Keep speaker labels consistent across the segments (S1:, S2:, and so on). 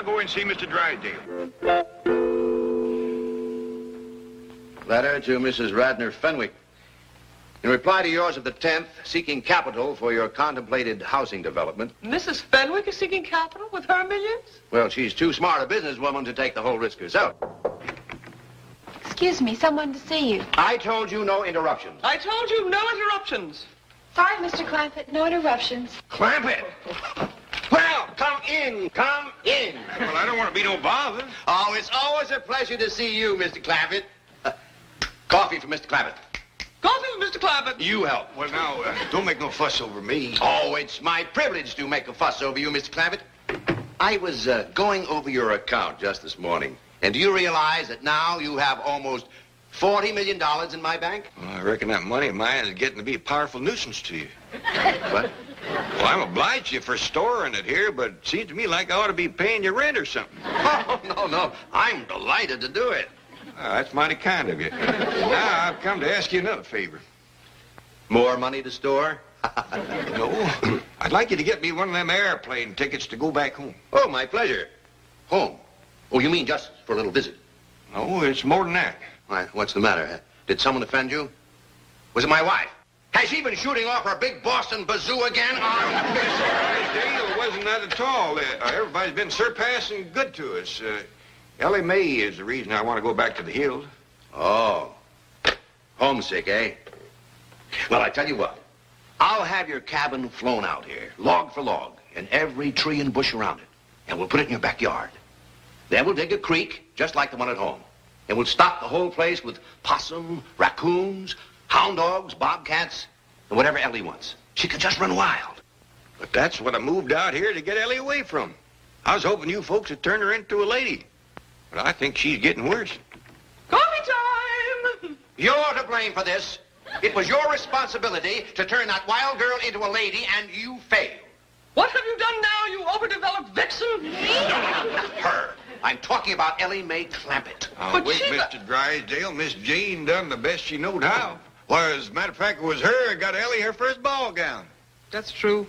S1: I'll go and see Mr. Drysdale.
S2: Letter to Mrs. Radner Fenwick. In reply to yours of the 10th, seeking capital for your contemplated housing development.
S3: Mrs. Fenwick is seeking capital with her millions?
S2: Well, she's too smart a businesswoman to take the whole risk herself.
S4: Excuse me, someone to see you.
S2: I told you no interruptions.
S3: I told you no interruptions.
S4: Sorry, Mr. Clampett, no interruptions.
S2: Clampett! Well, come in, come in.
S1: Well, I don't want to be no bother.
S2: Oh, it's always a pleasure to see you, Mr. Clampett. Coffee for Mr. Clampett.
S3: Coffee with Mr. Clampett.
S2: You help.
S1: Well, now, don't make no fuss over me.
S2: Oh, it's my privilege to make a fuss over you, Mr. Clampett. I was going over your account just this morning. And do you realize that now you have almost $40 million in my bank?
S1: Well, I reckon that money of mine is getting to be a powerful nuisance to you.
S2: What?
S1: Well, I'm obliged to you for storing it here, but it seems to me like I ought to be paying you rent or something.
S2: Oh, no. I'm delighted to do it.
S1: That's mighty kind of you. Now, I've come to ask you another favor.
S2: More money to store?
S1: No. I'd like you to get me one of them airplane tickets to go back home.
S2: Oh, my pleasure. Home? Oh, you mean just for a little visit?
S1: No, it's more than that.
S2: Why, what's the matter? Did someone offend you? Was it my wife? Has she been shooting off her big Boston bazoo again?
S1: Dale, it wasn't that at all. Everybody's been surpassing good to us. Elly May is the reason I want to go back to the hills.
S2: Oh. Homesick, eh? Well, I tell you what. I'll have your cabin flown out here, log for log, and every tree and bush around it. And we'll put it in your backyard. Then we'll dig a creek, just like the one at home. And we'll stock the whole place with possum, raccoons, hound dogs, bobcats, and whatever Elly wants. She could just run wild.
S1: But that's what I moved out here to get Elly away from. I was hoping you folks would turn her into a lady. But I think she's getting worse.
S3: Coffee time!
S2: You're to blame for this. It was your responsibility to turn that wild girl into a lady, and you failed.
S3: What have you done now, you overdeveloped vixen?
S2: No, not her. I'm talking about Elly May Clampett.
S1: Oh,
S3: But
S1: wait,
S3: she-
S1: Mr. Drysdale. Miss Jean done the best she knowed how. Why, as a matter of fact, it was her that got Elly her first ball gown.
S3: That's true.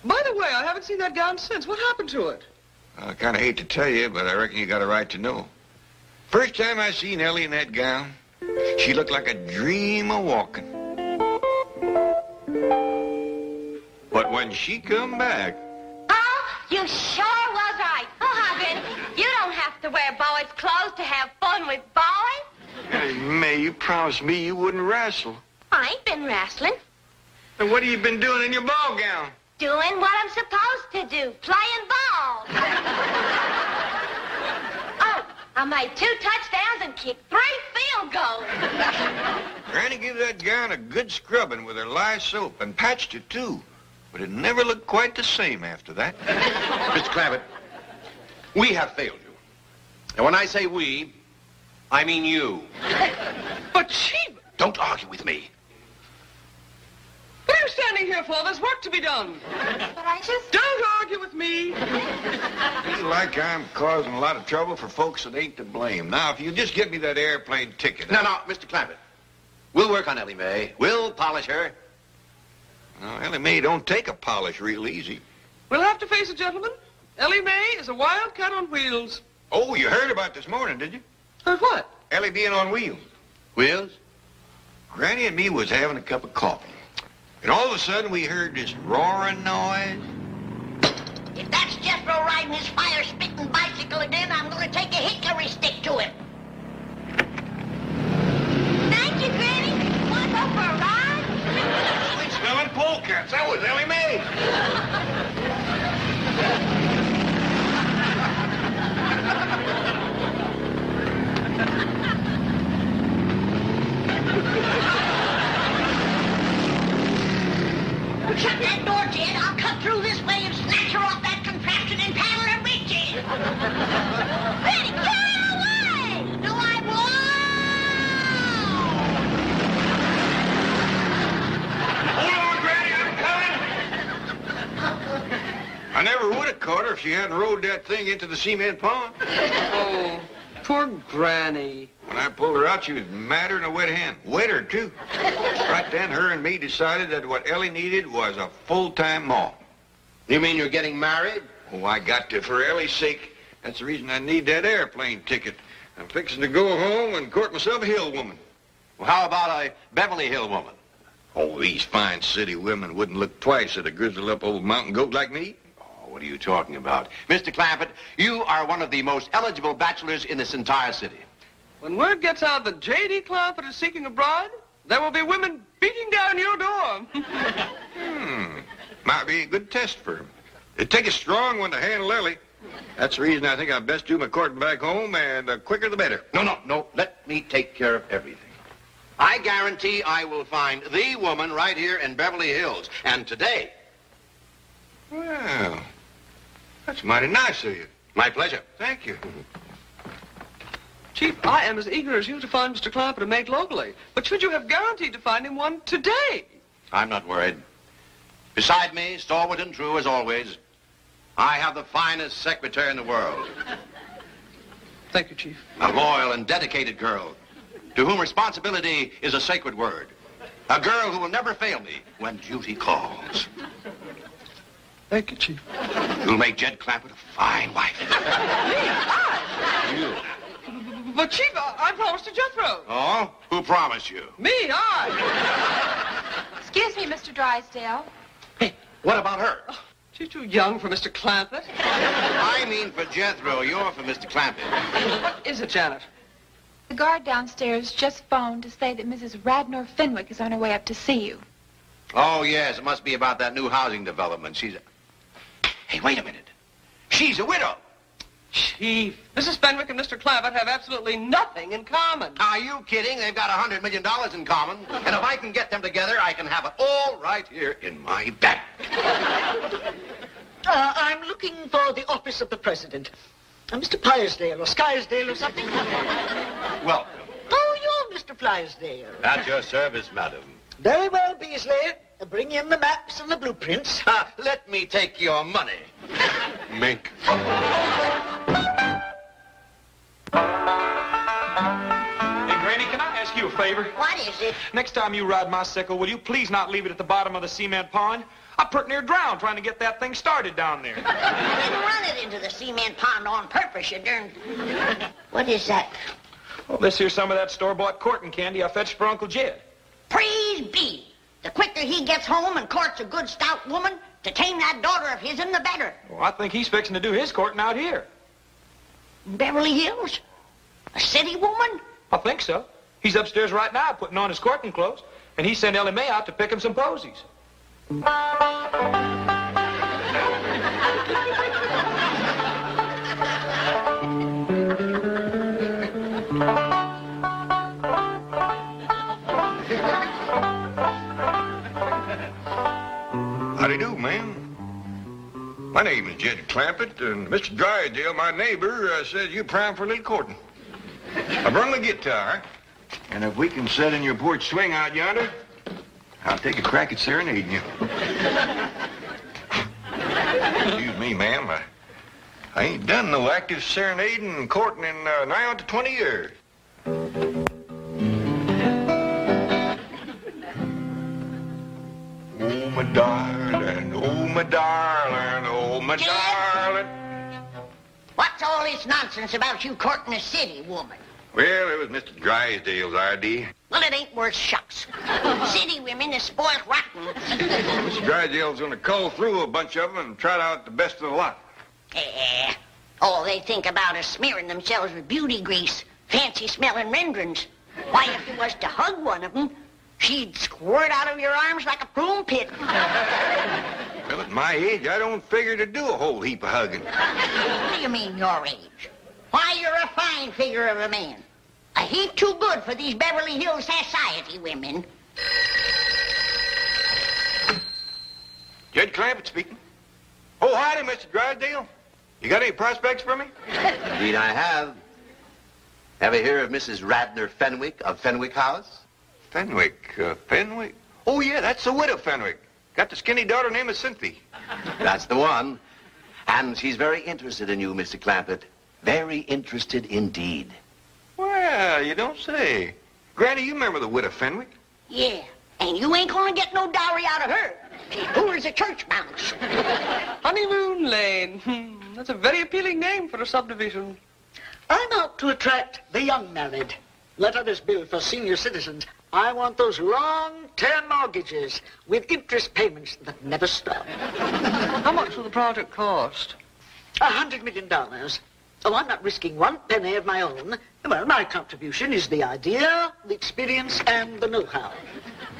S3: By the way, I haven't seen that gown since. What happened to it?
S1: I kind of hate to tell you, but I reckon you got a right to know. First time I seen Elly in that gown, she looked like a dream of walking. But when she come back...
S5: Oh, you sure was right. Oh, Hagrid, you don't have to wear boys' clothes to have fun with boys.
S1: Hey, May, you promised me you wouldn't wrestle.
S5: I ain't been wrestling.
S1: And what have you been doing in your ball gown?
S5: Doing what I'm supposed to do, playing ball. Oh, I made 2 touchdowns and kicked 3 field goals.
S1: Granny gave that gown a good scrubbing with her lye soap and patched it, too. But it never looked quite the same after that.
S2: Mr. Clampett, we have failed you. And when I say we, I mean you.
S3: But she...
S2: Don't argue with me.
S3: What are you standing here for? There's work to be done.
S4: But I just...
S3: Don't argue with me.
S1: Feel like I'm causing a lot of trouble for folks that ain't to blame. Now, if you just get me that airplane ticket...
S2: No, Mr. Clampett. We'll work on Elly May. We'll polish her.
S1: No, Elly May don't take a polish real easy.
S3: We'll have to face it, gentlemen. Elly May is a wildcat on wheels.
S1: Oh, you heard about this morning, did you?
S3: Heard what?
S1: Elly being on wheels.
S2: Wheels?
S1: Granny and me was having a cup of coffee. And all of a sudden, we heard this roaring noise.
S5: If that's Jethro riding his fire-spitting bicycle again, I'm going to take a hickory stick to him. Thank you, Granny. Want to go for a ride?
S1: Smelling polecats. That was Elly May.
S5: Shut that door, Jed. I'll cut through this way and snatch her off that contraption and paddle her reach in. Granny, carry her away! No, I won't!
S1: Hold on, Granny, I'm coming. I never would have caught her if she hadn't rode that thing into the cement pond.
S3: Oh, poor Granny.
S1: When I pulled her out, she was madder than a wet hen. Wetter, too. Right then, her and me decided that what Elly needed was a full-time mom.
S2: You mean you're getting married?
S1: Oh, I got to, for Elly's sake, That's the reason I need that airplane ticket. I'm fixing to go home and court myself a hill woman.
S2: Well, how about a Beverly Hill woman?
S1: Oh, these fine city women wouldn't look twice at a grizzled up old mountain goat like me.
S2: Oh, what are you talking about? Mr. Clampett, you are one of the most eligible bachelors in this entire city.
S3: When word gets out that J.D. Clampett is seeking a bride, there will be women beating down your door.
S1: Might be a good test for him. It'd take a strong one to handle Elly. That's the reason I think I'd best do my courting back home, and the quicker the better.
S2: No. Let me take care of everything. I guarantee I will find the woman right here in Beverly Hills. And today...
S1: Well, that's mighty nice of you.
S2: My pleasure.
S1: Thank you.
S3: Chief, I am as eager as you to find Mr. Clampett a mate locally. But should you have guaranteed to find him one today?
S2: I'm not worried. Beside me, stalwart and true as always, I have the finest secretary in the world.
S3: Thank you, Chief.
S2: A loyal and dedicated girl, to whom responsibility is a sacred word. A girl who will never fail me when duty calls.
S3: Thank you, Chief.
S2: You'll make Jed Clampett a fine wife. You.
S3: But, Chief, I promised to Jethro.
S2: Oh? Who promised you?
S3: Me, I.
S4: Excuse me, Mr. Drysdale.
S2: Hey, what about her?
S3: She's too young for Mr. Clampett.
S2: I mean for Jethro. You're for Mr. Clampett.
S3: What is it, Janet?
S4: The guard downstairs just phoned to say that Mrs. Radnor Fenwick is on her way up to see you.
S2: Oh, yes. It must be about that new housing development. Hey, wait a minute. She's a widow.
S3: Chief, Mrs. Fenwick and Mr. Clampett have absolutely nothing in common.
S2: Are you kidding? They've got $100 million in common. And if I can get them together, I can have it all right here in my bank.
S6: I'm looking for the office of the president. Mr. Pyersdale or Skyrsdale or something.
S2: Welcome.
S6: Oh, you're Mr. Flysdale.
S2: At your service, madam.
S6: Very well, Beasley. Bring in the maps and the blueprints.
S2: Let me take your money. Mink.
S7: Hey, Granny, can I ask you a favor?
S5: What is it?
S7: Next time you ride my sickle, will you please not leave it at the bottom of the cement pond? I pretty near drowned trying to get that thing started down there.
S5: You didn't run it into the cement pond on purpose, you darn... What is that?
S7: Well, this here's some of that store-bought courting candy I fetched for Uncle Jed.
S5: Praise be. The quicker he gets home and courts a good stout woman to tame that daughter of his'n, the better.
S7: Well, I think he's fixing to do his courting out here.
S5: Beverly Hills? A city woman?
S7: I think so. He's upstairs right now putting on his courting clothes, and he sent Elly May out to pick him some posies.
S1: Howdy do, ma'am. My name is Jed Clampett, and Mr. Drysdale, my neighbor, says you're prime for a little courting. I brought my guitar, and if we can set in your porch swing out yonder, I'll take a crack at serenading you. Excuse me, ma'am. I ain't done no active serenading and courting in nigh on to 20 years. Oh, my darling, oh, my darling, oh, my
S5: Jed?
S1: darling.
S5: What's all this nonsense about you courting a city woman?
S1: Well, it was Mr. Drysdale's idea.
S5: Well, it ain't worth shucks. City women is spoiled rotten.
S1: Mr. Drysdale's going to cull through a bunch of them and trot out the best of the lot.
S5: All they think about is smearing themselves with beauty grease, fancy-smelling renderings. Why, if you was to hug one of them, she'd squirt out of your arms like a prune pit.
S1: Well, at my age, I don't figure to do a whole heap of hugging.
S5: What do you mean, your age? Why, you're a fine figure of a man. A heap too good for these Beverly Hills society women.
S1: Jed Clampett speaking. Oh, howdy, Mr. Drysdale. You got any prospects for me?
S2: Indeed I have. Ever hear of Mrs. Radnor Fenwick of Fenwick House?
S1: Fenwick, Fenwick? Oh, yeah, that's the widow Fenwick. Got the skinny daughter named Cynthia.
S2: That's the one. And she's very interested in you, Mr. Clampett. Very interested indeed.
S1: Well, you don't say. Granny, you remember the widow Fenwick?
S5: Yeah, and you ain't gonna get no dowry out of her. She's poor as a church mouse.
S3: Honeymoon Lane. That's a very appealing name for a subdivision.
S6: I'm out to attract the young married. Let others build for senior citizens. I want those long-term mortgages with interest payments that never stop.
S3: How much will the project cost?
S6: $100 million. Oh, I'm not risking one penny of my own. Well, my contribution is the idea, the experience, and the know-how.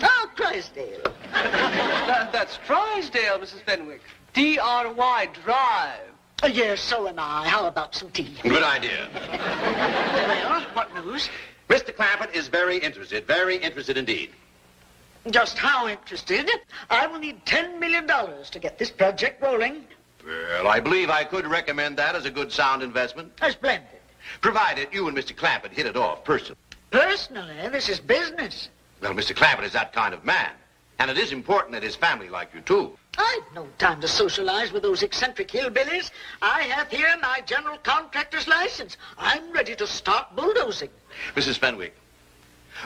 S6: Oh, Drysdale.
S3: That's Drysdale, Mrs. Fenwick. D-R-Y, Drive.
S6: Yes, so am I. How about some tea?
S2: Good idea.
S6: Well, what news?
S2: Mr. Clampett is very interested indeed.
S6: Just how interested? I will need $10 million to get this project rolling.
S2: Well, I believe I could recommend that as a good sound investment.
S6: Splendid.
S2: Provided you and Mr. Clampett hit it off personally.
S6: Personally, this is business.
S2: Well, Mr. Clampett is that kind of man. And it is important that his family like you, too.
S6: I've no time to socialize with those eccentric hillbillies. I have here my general contractor's license. I'm ready to start bulldozing.
S2: Mrs. Fenwick,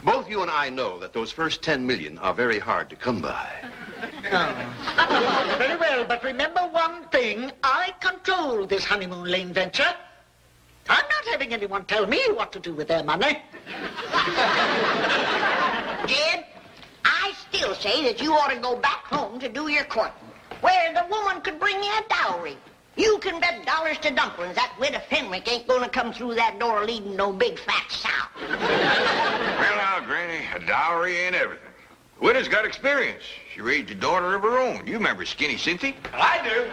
S2: both you and I know that those first $10 million are very hard to come by.
S6: Oh. Very well, but remember one thing. I control this honeymoon lane venture. I'm not having anyone tell me what to do with their money.
S5: Jed, I still say that you ought to go back home to do your courting, where the woman could bring you a dowry. You can bet dollars to dumplings that widow Fenwick ain't gonna come through that door leading no big fat sow.
S1: Well, now, Granny, a dowry ain't everything. The widow's got experience. She raised a daughter of her own. You remember Skinny Cynthia?
S7: I do.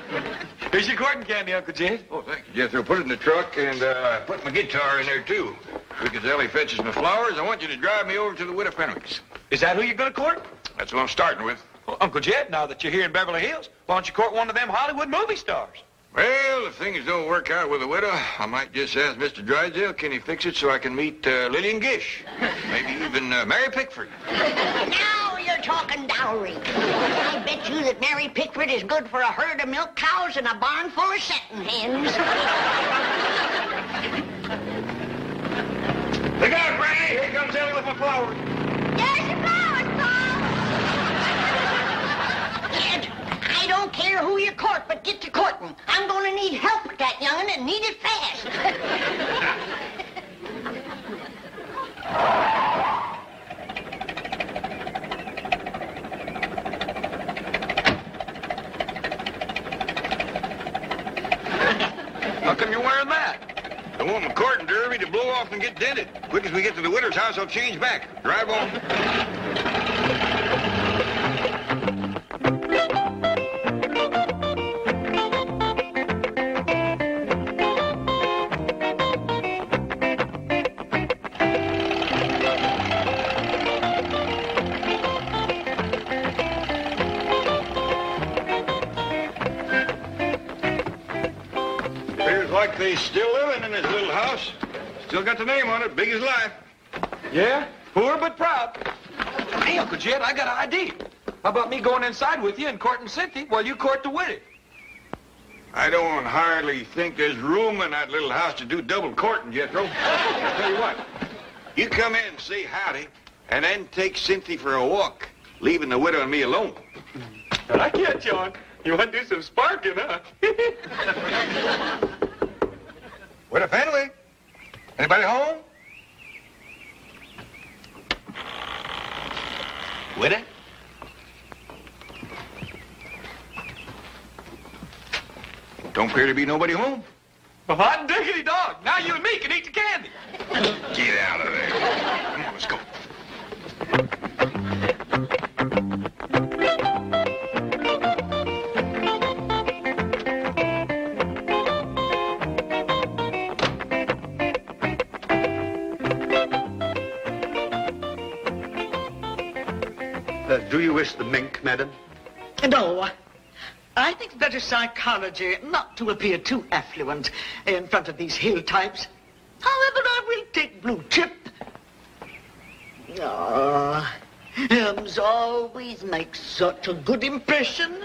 S7: Here's your courting candy, Uncle Jed.
S1: Oh, thank you, Jethro. Put it in the truck and put my guitar in there, too. Because Elly fetches my flowers, I want you to drive me over to the widow Fenwick's.
S7: Is that who you're going to court?
S1: That's what I'm starting with.
S7: Well, Uncle Jed, now that you're here in Beverly Hills, why don't you court one of them Hollywood movie stars?
S1: Well, if things don't work out with the widow, I might just ask Mr. Drysdale, can he fix it so I can meet Lillian Gish? Maybe even Mary Pickford.
S5: Now you're talking dowry. I bet you that Mary Pickford is good for a herd of milk cows and a barn full of setting hens.
S1: Look out, Granny! Here comes Elly with my flowers.
S5: There's your flowers, Paul. Jed, I don't care who you court, but get to courting. I'm going to need help with that young'un and need it fast.
S1: How come you're wearing that? I want my courting derby to blow off and get dented. Quick as we get to the widow's house, I'll change back. Drive on. Like they still living in this little house. Still got the name on it, big as life.
S7: Yeah, poor but proud. Hey, Uncle Jed, I got an idea. How about me going inside with you and courting Cynthia while you court the widow?
S1: I don't hardly think there's room in that little house to do double courting, Jethro. I'll tell you what. You come in and say howdy, and then take Cynthia for a walk, leaving the widow and me alone.
S7: I get you, John. You want to do some sparking, huh?
S1: Widow Fenwick? Anybody home?
S2: Widow?
S1: Don't appear to be nobody home.
S7: Well, hot diggity dog. Now you and me can eat the candy.
S1: Get out of there. Come on, let's go.
S8: Do you wish the mink, madam?
S6: No. I think better psychology not to appear too affluent in front of these hill types. However, I will take blue chip. Ah, hymns always make such a good impression.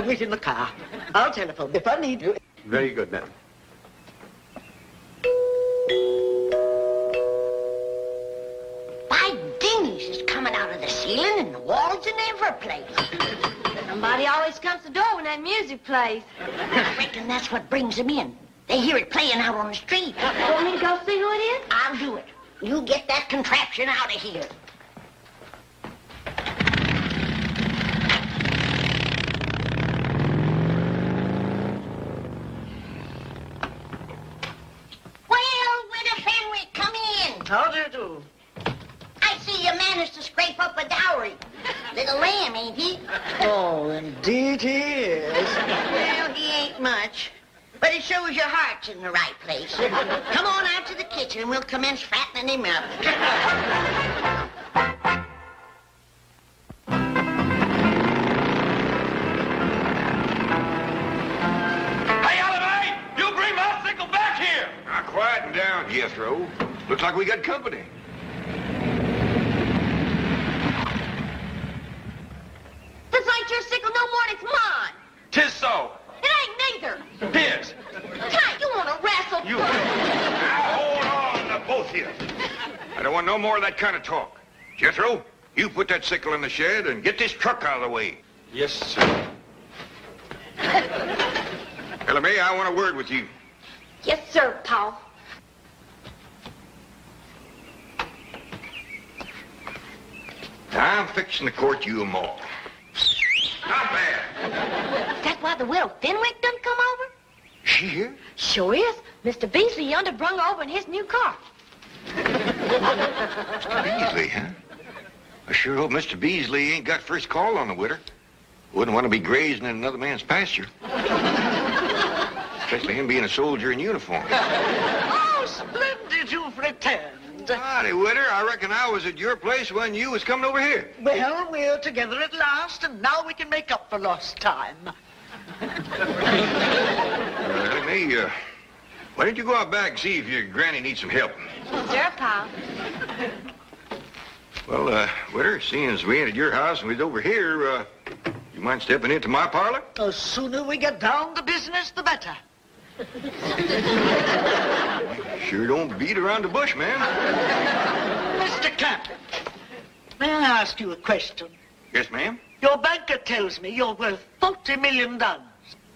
S6: Wait in the car. I'll telephone if I need you.
S8: Very good, madam.
S5: By dingies, it's coming out of the ceiling and the walls and every place.
S9: Somebody always comes to the door when that music plays.
S5: I reckon that's what brings them in. They hear it playing out on the street.
S9: Want me to go see who it is?
S5: I'll do it. You get that contraption out of here. Well, Widow Fenwick, come in.
S6: How do you do?
S5: I see you managed to scrape up a dowry. Little lamb, ain't he?
S6: Oh, indeed he is.
S5: Well, he ain't much. But it shows your heart's in the right place. Come on out to the kitchen and we'll commence fattening him up.
S7: Hey, Elly, you bring my sickle back here!
S1: Now, quieten down, Jethro. Looks like we got company.
S9: This ain't your sickle no more than it's mine.
S7: 'Tis so.
S9: It ain't neither.
S7: His.
S9: Hey, you want to wrestle?
S1: You. Now, hold on, both of you. I don't want no more of that kind of talk. Jethro, you put that sickle in the shed and get this truck out of the way.
S7: Yes, sir.
S1: Elly, I want a word with you.
S9: Yes, sir, Paul.
S1: Now, I'm fixing to court you them all. Not bad.
S9: Is that why the widow Fenwick done come over?
S1: She here?
S9: Sure is. Mr. Beasley yonder brung her over in his new car.
S1: Mr. Beasley, huh? I sure hope Mr. Beasley ain't got first call on the widow. Wouldn't want to be grazing in another man's pasture. Especially him being a soldier in uniform.
S6: Oh, splendid you've returned.
S1: Howdy, Widder. I reckon I was at your place when you was coming over here.
S6: Well, we're together at last, and now we can make up for lost time.
S1: Elly, why don't you go out back and see if your granny needs some help?
S9: Sure, Paul.
S1: Well, Widder, seeing as we ain't at your house and we's over here, you mind stepping into my parlor?
S6: The sooner we get down to business, the better.
S1: Sure don't beat around the bush, man.
S6: Mr. Clampett, may I ask you a question?
S1: Yes, ma'am?
S6: Your banker tells me you're worth $40 million.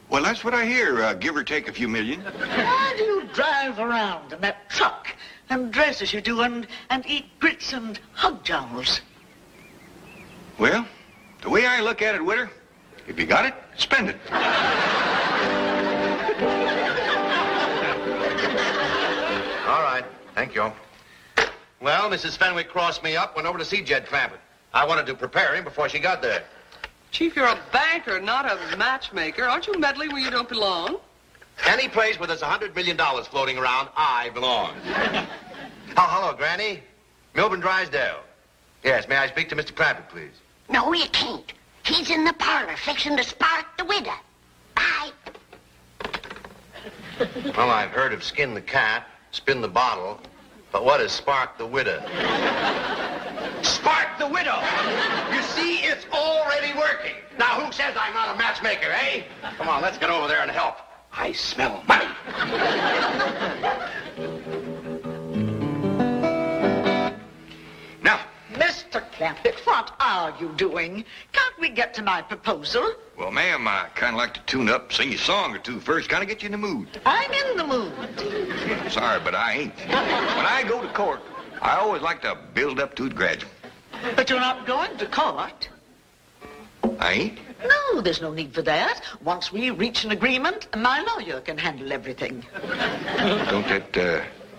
S1: Well, that's what I hear, give or take a few million.
S6: Why do you drive around in that truck and dress as you do and eat grits and hog jowls?
S1: Well, the way I look at it, Widder, if you got it, spend it.
S2: All right. Thank you. Well, Mrs. Fenwick crossed me up, went over to see Jed Clampett. I wanted to prepare him before she got there.
S3: Chief, you're a banker, not a matchmaker. Aren't you meddling where you don't belong?
S2: Any place where there's $100 million floating around, I belong. Oh, hello, Granny. Milburn Drysdale. Yes, may I speak to Mr. Clampett, please?
S5: No, you can't. He's in the parlor fixing to spark the widow. Bye.
S2: Well, I've heard of skin the cat, spin the bottle, but what is spark the widow?
S1: Spark the widow!
S2: You see, it's already working. Now, who says I'm not a matchmaker, eh? Come on, let's get over there and help. I smell money.
S1: Now,
S6: Mr. Clampett, what are you doing? Can't we get to my proposal?
S1: well, ma'am, I kind of like to tune up, sing you a song or two first, kind of get you in the mood.
S6: I'm in the mood.
S1: Sorry, but I ain't. When I go to court, I always like to build up to it gradual.
S6: But you're not going to court.
S1: I ain't?
S6: No, there's no need for that. Once we reach an agreement, my lawyer can handle everything.
S1: Don't that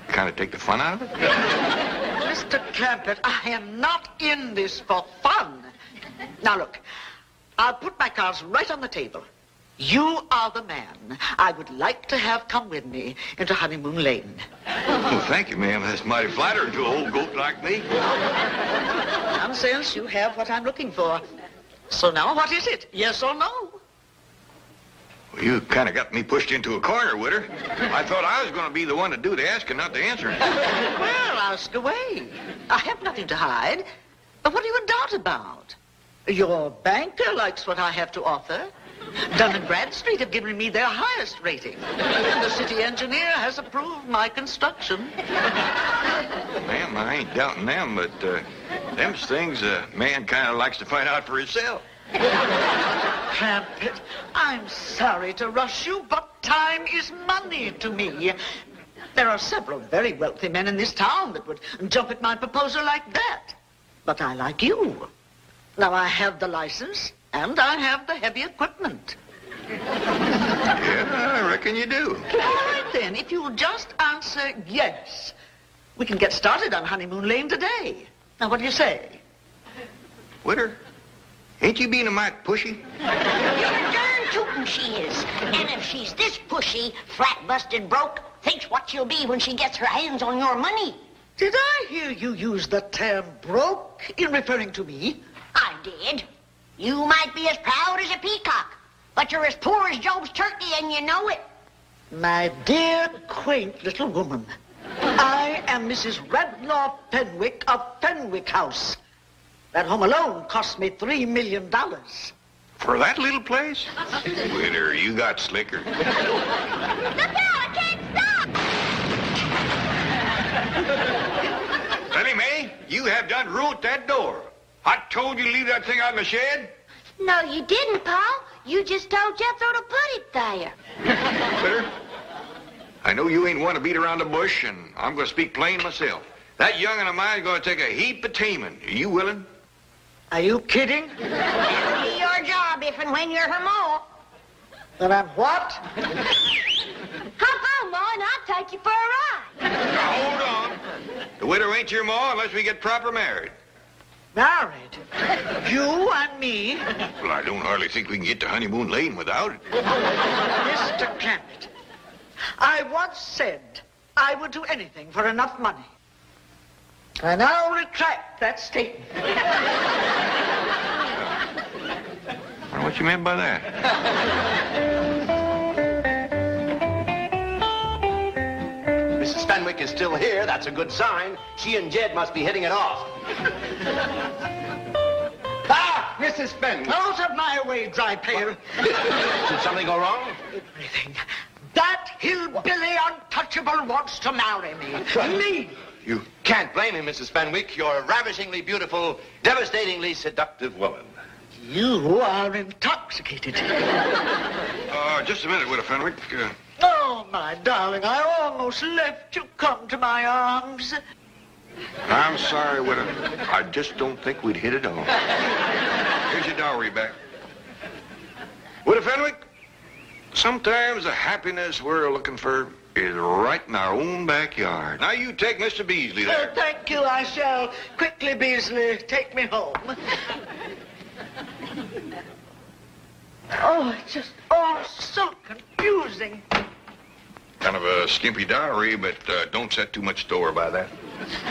S1: kind of take the fun out of it?
S6: Mr. Clampett, I am not in this for fun. Now, look, I'll put my cards right on the table. You are the man I would like to have come with me into Honeymoon Lane.
S1: Well, thank you, ma'am. That's mighty flattering to an old goat like me.
S6: Nonsense, you have what I'm looking for. So now, what is it? Yes or no?
S1: Well, you kind of got me pushed into a corner, Widder. I thought I was going to be the one to do the asking, not the answering.
S6: Well, ask away. I have nothing to hide. But what are you in doubt about? Your banker likes what I have to offer. Dun & Bradstreet have given me their highest rating. And the city engineer has approved my construction.
S1: Ma'am, I ain't doubting them, but them's things a man kind of likes to find out for himself.
S6: Clampett, I'm sorry to rush you, but time is money to me. There are several very wealthy men in this town that would jump at my proposal like that. But I like you. Now, I have the license, and I have the heavy equipment.
S1: Yeah, I reckon you do.
S6: All right, then. If you'll just answer yes, we can get started on Honeymoon Lane today. Now, what do you say?
S1: Witter, ain't you being a mite pushy?
S5: You're darn tootin' she is. And if she's this pushy, flat busted broke, thinks what she'll be when she gets her hands on your money.
S6: Did I hear you use the term broke in referring to me?
S5: I did. You might be as proud as a peacock, but you're as poor as Job's turkey, and you know it.
S6: My dear, quaint little woman, I am Mrs. Radnor Fenwick of Fenwick House. That home alone cost me $3 million.
S1: For that little place? Witter, you got slicker.
S5: Look out, I can't stop!
S1: Elly May, you have done ruined that door. I told you to leave that thing out in the shed.
S9: No, you didn't, Pa. You just told Jethro to put it there.
S1: Witter, I know you ain't one to beat around the bush, and I'm going to speak plain myself. That young'un of mine's going to take a heap of taming. Are you willing?
S6: Are you kidding?
S5: That'll be your job if and when you're her ma.
S6: Then I'm what?
S9: Hop on, Ma, and I'll take you for a ride.
S1: Now, hold on. The widow ain't your ma unless we get proper married.
S6: Married? You and me?
S1: Well, I don't hardly think we can get to Honeymoon Lane without it.
S6: Mr. Clampett, I once said I would do anything for enough money. I now retract that statement.
S1: I don't know what you meant by that.
S2: Mrs. Fenwick is still here. That's a good sign. She and Jed must be hitting it off. Ah, Mrs. Fenwick.
S6: Out of my way, dry pail.
S2: Did something go wrong?
S6: Everything. That hillbilly untouchable wants to marry me. Me.
S2: You can't blame him, Mrs. Fenwick. You're a ravishingly beautiful, devastatingly seductive woman.
S6: You are intoxicated.
S1: Just a minute, Widow Fenwick.
S6: Oh, my darling, I almost left you come to my arms.
S1: I'm sorry, Widow. I just don't think we'd hit it off. Here's your dowry back. Widow Fenwick, sometimes the happiness we're looking for is right in our own backyard. Now you take Mr. Beasley there.
S6: Thank you, I shall. Quickly, Beasley, take me home. Oh, it's just all so confusing.
S1: Kind of a skimpy dowry, but don't set too much store by that.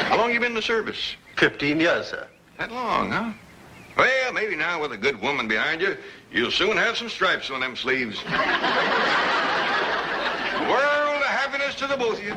S1: How long you been in the service?
S8: 15 years, sir.
S1: That long, huh? Well, maybe now with a good woman behind you, you'll soon have some stripes on them sleeves. World of happiness to the both of you.